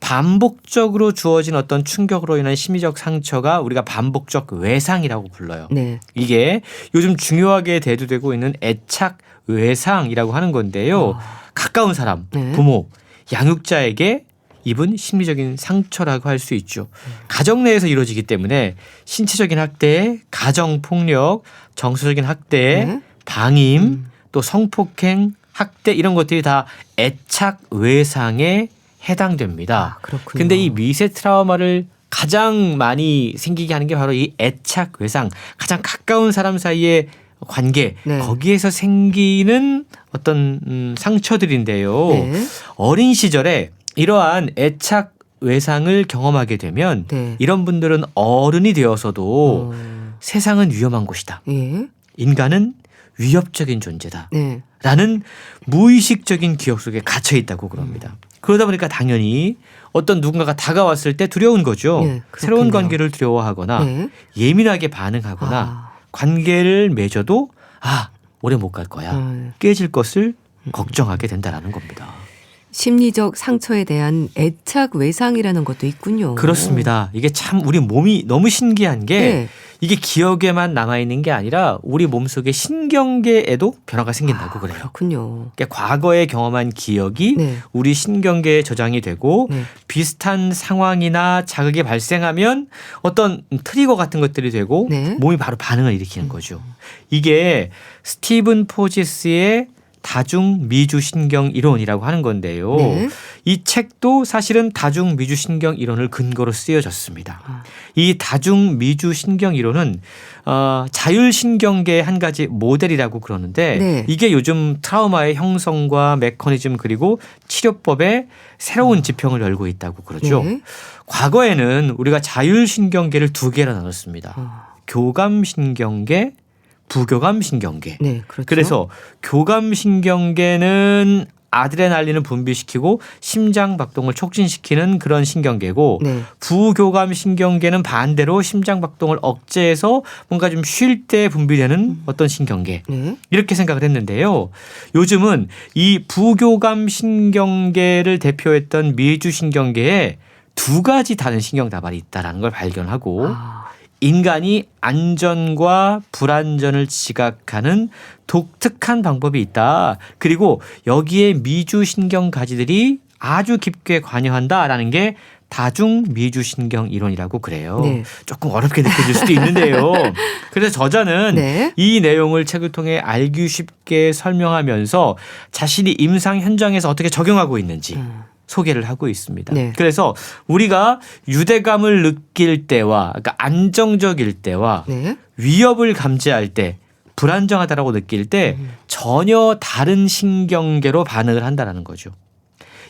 반복적으로 주어진 어떤 충격으로 인한 심리적 상처가 우리가 반복적 외상이라고 불러요. 네. 이게 요즘 중요하게 대두되고 있는 애착 외상이라고 하는 건데요. 가까운 사람, 네. 부모, 양육자에게 입은 심리적인 상처라고 할 수 있죠. 가정 내에서 이루어지기 때문에 신체적인 학대, 가정폭력, 정서적인 학대, 네. 방임, 또 성폭행, 학대 이런 것들이 다 애착 외상에 해당됩니다. 그렇군요. 근데 이 미세 트라우마를 가장 많이 생기게 하는 게 바로 이 애착 외상, 가장 가까운 사람 사이의 관계, 네. 거기에서 생기는 어떤 상처들인데요. 네. 어린 시절에 이러한 애착 외상을 경험하게 되면 네. 이런 분들은 어른이 되어서도 세상은 위험한 곳이다. 예. 인간은 위협적인 존재다. 네. 라는 무의식적인 기억 속에 갇혀 있다고 그럽니다. 그러다 보니까 당연히 어떤 누군가가 다가왔을 때 두려운 거죠. 네, 그렇군요. 새로운 관계를 두려워하거나 네. 예민하게 반응하거나 관계를 맺어도 오래 못 갈 거야. 깨질 것을 걱정하게 된다라는 겁니다. 심리적 상처에 대한 애착 외상이라는 것도 있군요. 그렇습니다. 이게 참 우리 몸이 너무 신기한 게 네. 이게 기억에만 남아있는 게 아니라 우리 몸속의 신경계에도 변화가 생긴다고 그래요. 그렇군요. 그러니까 과거에 경험한 기억이 네. 우리 신경계에 저장이 되고 네. 비슷한 상황이나 자극이 발생하면 어떤 트리거 같은 것들이 되고 네. 몸이 바로 반응을 일으키는 거죠. 이게 스티븐 포지스의 다중미주신경 이론이라고 하는 건데요. 네. 이 책도 사실은 다중미주신경 이론을 근거로 쓰여졌습니다. 이 다중미주신경 이론은 자율신경계의 한 가지 모델이라고 그러는데 네. 이게 요즘 트라우마의 형성과 메커니즘 그리고 치료법에 새로운 지평을 열고 있다고 그러죠. 네. 과거에는 우리가 자율신경계를 두 개로 나눴습니다. 교감신경계, 부교감신경계. 네, 그렇죠. 그래서 교감신경계는 아드레날린을 분비시키고 심장 박동을 촉진시키는 그런 신경계고 네. 부교감신경계는 반대로 심장 박동을 억제해서 뭔가 좀 쉴 때 분비되는 어떤 신경계. 네. 이렇게 생각을 했는데요. 요즘은 이 부교감신경계를 대표했던 미주신경계에 두 가지 다른 신경다발이 있다는 걸 발견하고 인간이 안전과 불안전을 지각하는 독특한 방법이 있다. 그리고 여기에 미주신경 가지들이 아주 깊게 관여한다라는 게 다중미주신경 이론이라고 그래요. 네. 조금 어렵게 느껴질 수도 있는데요. 그래서 저자는 네. 이 내용을 책을 통해 알기 쉽게 설명하면서 자신이 임상 현장에서 어떻게 적용하고 있는지 소개를 하고 있습니다. 네. 그래서 우리가 유대감을 느낄 때와 그러니까 안정적일 때와 네. 위협을 감지할 때 불안정하다라고 느낄 때 전혀 다른 신경계로 반응을 한다는 거죠.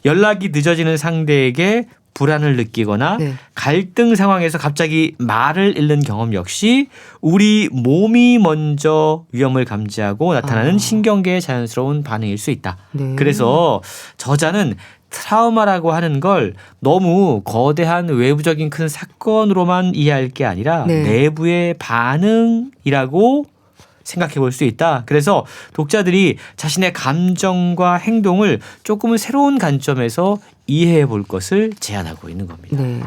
연락이 늦어지는 상대에게 불안을 느끼거나 네. 갈등 상황에서 갑자기 말을 잃는 경험 역시 우리 몸이 먼저 위험을 감지하고 나타나는 신경계의 자연스러운 반응일 수 있다. 네. 그래서 저자는 트라우마라고 하는 걸 너무 거대한 외부적인 큰 사건으로만 이해할 게 아니라 네. 내부의 반응이라고 생각해 볼 수 있다. 그래서 독자들이 자신의 감정과 행동을 조금은 새로운 관점에서 이해해 볼 것을 제안하고 있는 겁니다. 네.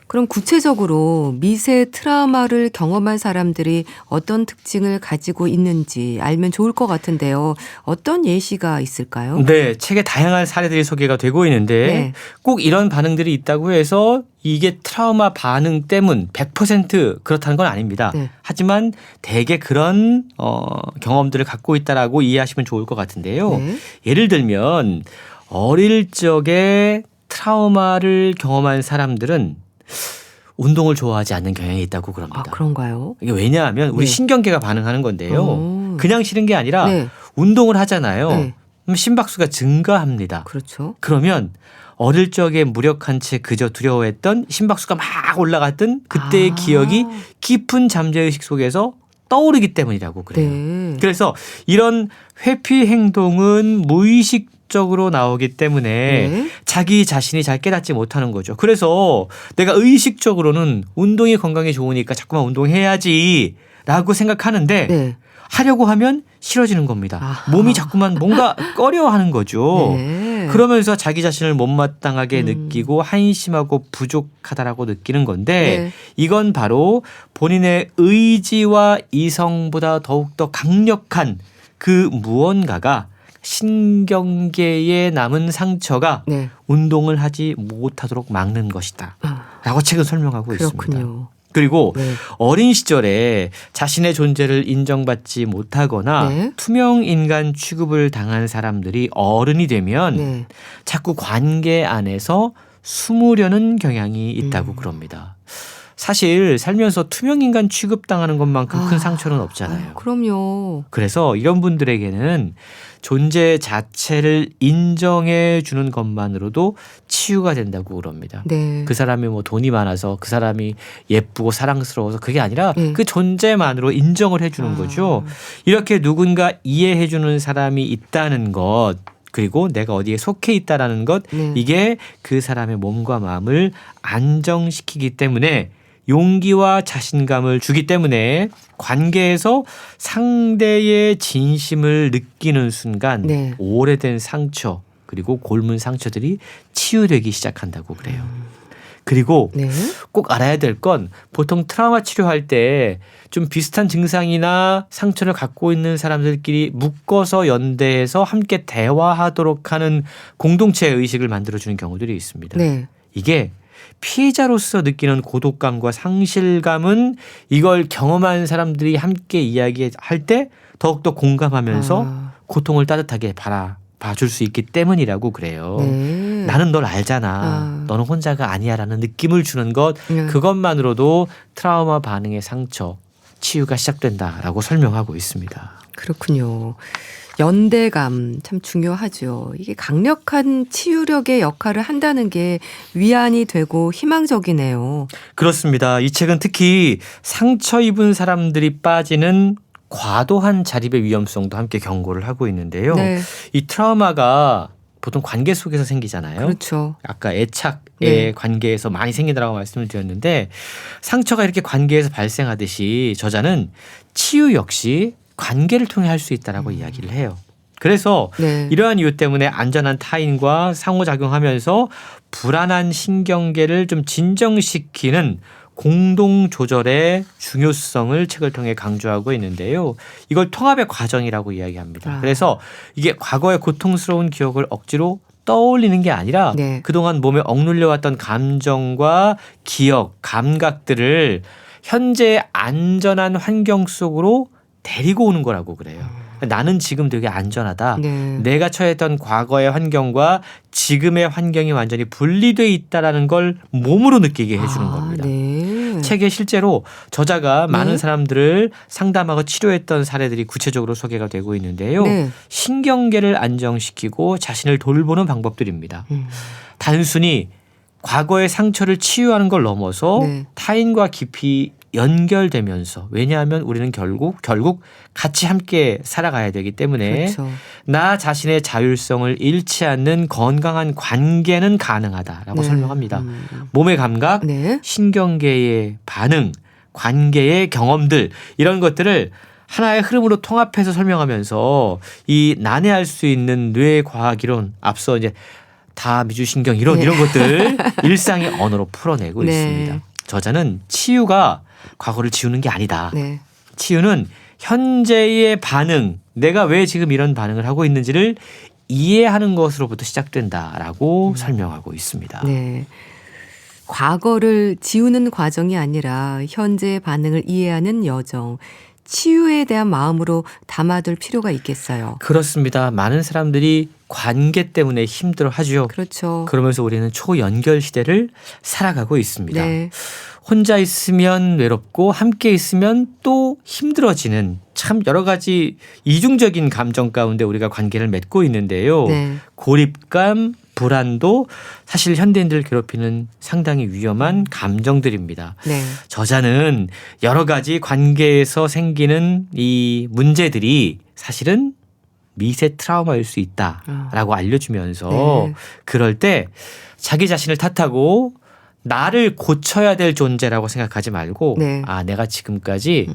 그럼 구체적으로 미세 트라우마를 경험한 사람들이 어떤 특징을 가지고 있는지 알면 좋을 것 같은데요. 어떤 예시가 있을까요? 네, 책에 다양한 사례들이 소개가 되고 있는데 네. 꼭 이런 반응들이 있다고 해서 이게 트라우마 반응 때문 100% 그렇다는 건 아닙니다. 네. 하지만 대개 그런 경험들을 갖고 있다라고 이해하시면 좋을 것 같은데요. 네. 예를 들면 어릴 적에 트라우마를 경험한 사람들은 운동을 좋아하지 않는 경향이 있다고 그럽니다. 아, 그런가요? 이게 왜냐하면 우리 네. 신경계가 반응하는 건데요. 그냥 싫은 게 아니라 네. 운동을 하잖아요. 네. 그럼 심박수가 증가합니다. 그렇죠. 그러면 어릴 적에 무력한 채 그저 두려워했던 심박수가 막 올라갔던 그때의 기억이 깊은 잠재의식 속에서 떠오르기 때문이라고 그래요. 네. 그래서 이런 회피 행동은 무의식적으로 나오기 때문에 네. 자기 자신이 잘 깨닫지 못하는 거죠. 그래서 내가 의식적으로는 운동이 건강에 좋으니까 자꾸만 운동해야지 라고 생각하는데 네. 하려고 하면 싫어지는 겁니다. 아하. 몸이 자꾸만 뭔가 꺼려하는 거죠. 네. 그러면서 자기 자신을 못마땅하게 느끼고 한심하고 부족하다라고 느끼는 건데 네. 이건 바로 본인의 의지와 이성보다 더욱더 강력한 그 무언가가 신경계에 남은 상처가 네. 운동을 하지 못하도록 막는 것이다. 라고 책은 설명하고 있습니다. 그렇군요. 그리고 네. 어린 시절에 자신의 존재를 인정받지 못하거나 네. 투명 인간 취급을 당한 사람들이 어른이 되면 네. 자꾸 관계 안에서 숨으려는 경향이 있다고 그럽니다. 사실 살면서 투명 인간 취급당하는 것만큼 큰 상처는 없잖아요. 그럼요. 그래서 이런 분들에게는 존재 자체를 인정해 주는 것만으로도 치유가 된다고 그럽니다. 네. 그 사람이 뭐 돈이 많아서 그 사람이 예쁘고 사랑스러워서 그게 아니라 네. 그 존재만으로 인정을 해주는 거죠. 이렇게 누군가 이해해 주는 사람이 있다는 것 그리고 내가 어디에 속해 있다라는 것 네. 이게 그 사람의 몸과 마음을 안정시키기 때문에 용기와 자신감을 주기 때문에 관계에서 상대의 진심을 느끼는 순간 네. 오래된 상처 그리고 골문 상처들이 치유되기 시작한다고 그래요. 그리고 네. 꼭 알아야 될 건 보통 트라우마 치료할 때 좀 비슷한 증상이나 상처를 갖고 있는 사람들끼리 묶어서 연대해서 함께 대화하도록 하는 공동체 의식을 만들어주는 경우들이 있습니다. 네. 이게 피해자로서 느끼는 고독감과 상실감은 이걸 경험한 사람들이 함께 이야기할 때 더욱더 공감하면서 고통을 따뜻하게 봐줄 수 있기 때문이라고 그래요. 네. 나는 널 알잖아. 너는 혼자가 아니야라는 느낌을 주는 것 그것만으로도 트라우마 반응의 상처 치유가 시작된다라고 설명하고 있습니다. 그렇군요. 연대감 참 중요하죠. 이게 강력한 치유력의 역할을 한다는 게 위안이 되고 희망적이네요. 그렇습니다. 이 책은 특히 상처 입은 사람들이 빠지는 과도한 자립의 위험성도 함께 경고를 하고 있는데요. 네. 이 트라우마가 보통 관계 속에서 생기잖아요. 그렇죠. 아까 애착의 관계에서 많이 생기더라고 말씀을 드렸는데 상처가 이렇게 관계에서 발생하듯이 저자는 치유 역시 관계를 통해 할 수 있다라고 이야기를 해요. 그래서 이러한 이유 때문에 안전한 타인과 상호작용하면서 불안한 신경계를 좀 진정시키는 공동 조절의 중요성을 책을 통해 강조하고 있는데요. 이걸 통합의 과정이라고 이야기합니다. 그래서 이게 과거의 고통스러운 기억을 억지로 떠올리는 게 아니라 그동안 몸에 억눌려왔던 감정과 기억, 감각들을 현재의 안전한 환경 속으로 데리고 오는 거라고 그래요. 나는 지금 되게 안전하다. 내가 처했던 과거의 환경과 지금의 환경이 완전히 분리돼 있다라는 걸 몸으로 느끼게 해주는 겁니다. 책에 실제로 저자가 많은 사람들을 상담하고 치료했던 사례들이 구체적으로 소개가 되고 있는데요. 신경계를 안정시키고 자신을 돌보는 방법들입니다. 단순히 과거의 상처를 치유하는 걸 넘어서 타인과 깊이 연결되면서 왜냐하면 우리는 결국 같이 함께 살아가야 되기 때문에 나 자신의 자율성을 잃지 않는 건강한 관계는 가능하다라고 설명합니다. 몸의 감각, 신경계의 반응, 관계의 경험들 이런 것들을 하나의 흐름으로 통합해서 설명하면서 이 난해할 수 있는 뇌과학 이론 앞서 이제 다미주신경 이론 이런 것들 일상의 언어로 풀어내고 있습니다. 저자는 치유가 과거를 지우는 게 아니다. 치유는 현재의 반응, 내가 왜 지금 이런 반응을 하고 있는지를 이해하는 것으로부터 시작된다라고 설명하고 있습니다. 과거를 지우는 과정이 아니라 현재의 반응을 이해하는 여정. 치유에 대한 마음으로 담아둘 필요가 있겠어요. 그렇습니다. 많은 사람들이 관계 때문에 힘들어하죠. 그렇죠. 그러면서 우리는 초연결 시대를 살아가고 있습니다. 혼자 있으면 외롭고 함께 있으면 또 힘들어지는 참 여러 가지 이중적인 감정 가운데 우리가 관계를 맺고 있는데요. 고립감, 불안도 사실 현대인들을 괴롭히는 상당히 위험한 감정들입니다. 저자는 여러 가지 관계에서 생기는 이 문제들이 사실은 미세 트라우마일 수 있다라고 알려주면서 그럴 때 자기 자신을 탓하고 나를 고쳐야 될 존재라고 생각하지 말고 아 내가 지금까지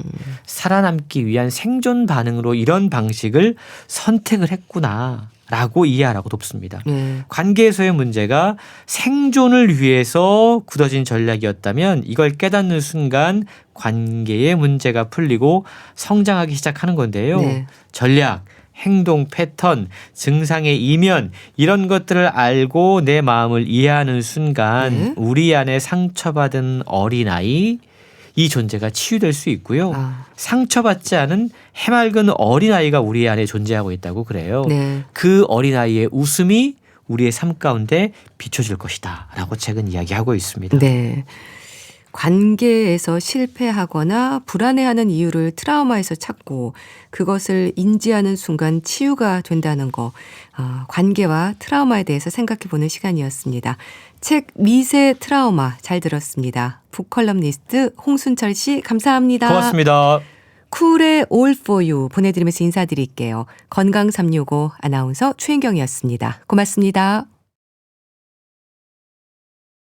살아남기 위한 생존 반응으로 이런 방식을 선택을 했구나라고 이해하라고 돕습니다. 관계에서의 문제가 생존을 위해서 굳어진 전략이었다면 이걸 깨닫는 순간 관계의 문제가 풀리고 성장하기 시작하는 건데요. 전략, 행동 패턴, 증상의 이면 이런 것들을 알고 내 마음을 이해하는 순간 우리 안에 상처받은 어린아이 이 존재가 치유될 수 있고요. 상처받지 않은 해맑은 어린아이가 우리 안에 존재하고 있다고 그래요. 그 어린아이의 웃음이 우리의 삶 가운데 비춰질 것이다 라고 책은 이야기하고 있습니다. 관계에서 실패하거나 불안해하는 이유를 트라우마에서 찾고 그것을 인지하는 순간 치유가 된다는 거. 관계와 트라우마에 대해서 생각해보는 시간이었습니다. 책 미세 트라우마 잘 들었습니다. 북컬럼니스트 홍순철 씨 감사합니다. 고맙습니다. 쿨의 All for You 보내드리면서 인사드릴게요. 건강365 아나운서 최인경이었습니다. 고맙습니다.